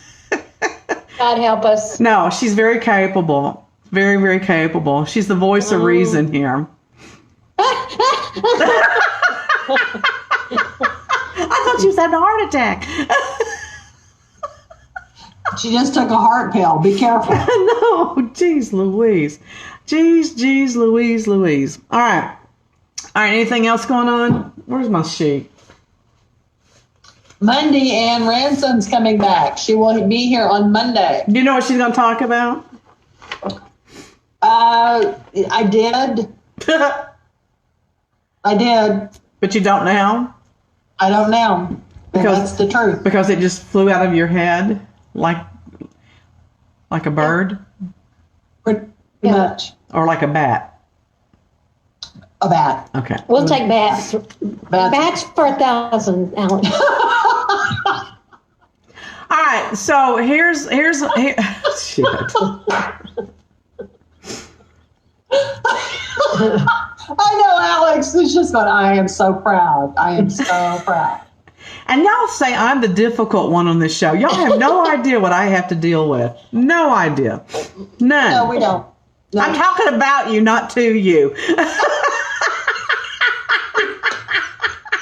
God help us. No, she's very capable. Very, very capable. She's the voice of reason here. I thought you said a heart attack. She just took a heart pill. Be careful. No, geez Louise. Geez Louise. All right, anything else going on? Where's my sheet? Monday, Ann Ransom's coming back. She will be here on Monday. Do you know what she's going to talk about? I did. But you don't now? I don't know. Because- That's the truth. Because it just flew out of your head like a bird Pretty Yeah. much or like a bat? a bat. Okay. We'll take bats. Bats. Bats for 1,000, Alex. All right. So here's shit. I know, Alex. It's just going, I am so proud. I am so proud. And y'all say I'm the difficult one on this show. Y'all have no idea what I have to deal with. No idea. None. No, we don't. No. I'm talking about you, not to you.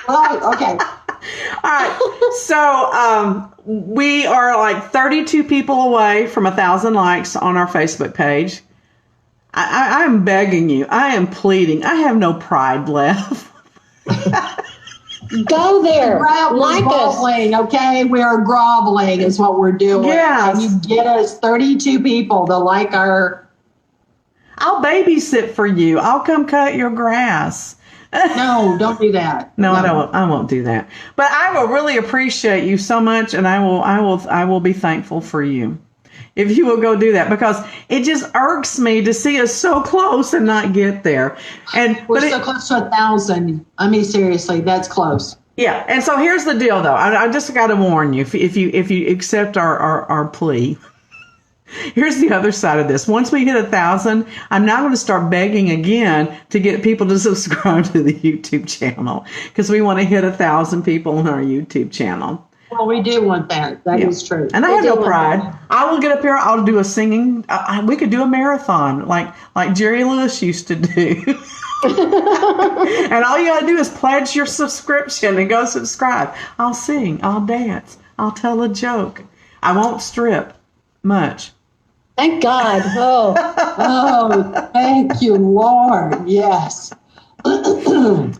Well, okay. All right. So we are like 32 people away from 1,000 likes on our Facebook page. I'm begging you. I am pleading. I have no pride left. Go there. We're Like us. groveling, okay? We are groveling is what we're doing. Yes. And you get us 32 people to like our... I'll babysit for you. I'll come cut your grass. No, don't do that. No, I won't do that. But I will really appreciate you so much, and I will be thankful for you if you will go do that, because it just irks me to see us so close and not get there. And We're so close to 1,000. I mean, seriously, that's close. yeah. And so here's the deal, though. I just got to warn you, if you accept our plea. Here's the other side of this. Once we hit 1,000, I'm now going to start begging again to get people to subscribe to the YouTube channel, because we want to hit 1,000 people on our YouTube channel. Well, we do want that. That is true. And I have no pride. I will get up here. I'll do a singing. We could do a marathon like Jerry Lewis used to do. And all you got to do is pledge your subscription and go subscribe. I'll sing. I'll dance. I'll tell a joke. I won't strip much. Thank God. Oh, Oh, thank you, Lord. Yes.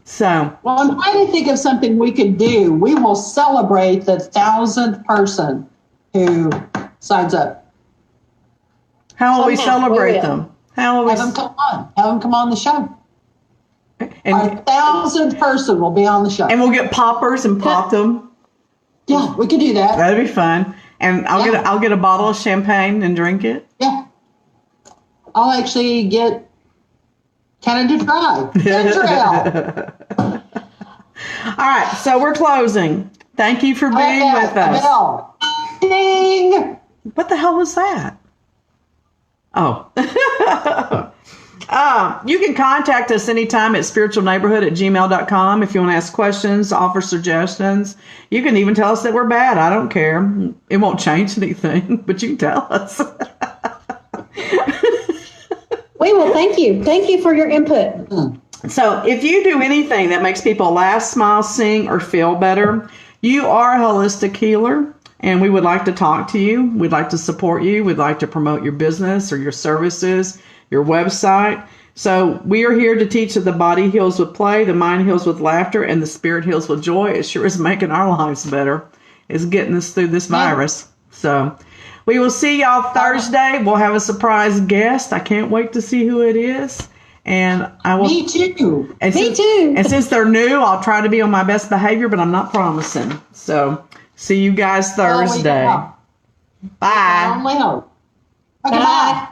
So, Well, I'm trying to think of something we could do. We will celebrate the 1,000th person who signs up. how will we Somehow, celebrate we will. them? How will Have them come on. Have them come on the show. Our and 1,000th person will be on the show. we'll get poppers and pop them. Yeah, we could do that. That'd be fun. And I'll get a bottle of champagne and drink it. Yeah. I'll actually get Canada Dry. Ginger ale. All right, so we're closing. Thank you for being with us. Bell. Ding. What the hell was that? Oh. You can contact us anytime at spiritualneighborhood@gmail.com if you want to ask questions, offer suggestions. You can even tell us that we're bad. I don't care. It won't change anything, but you can tell us. we will. Thank you. Thank you for your input. So if you do anything that makes people laugh, smile, sing, or feel better, you are a holistic healer, and we would like to talk to you. We'd like to support you. We'd like to promote your business or your services, your website. So we are here to teach that the body heals with play, the mind heals with laughter, and the spirit heals with joy. It sure is making our lives better. It's getting us through this virus. So we will see y'all Thursday. We'll have a surprise guest. I can't wait to see who it is. And I will. Me too. And Me too. And since they're new, I'll try to be on my best behavior, but I'm not promising. So see you guys Thursday. I Bye. only hope. Okay, Bye. bye.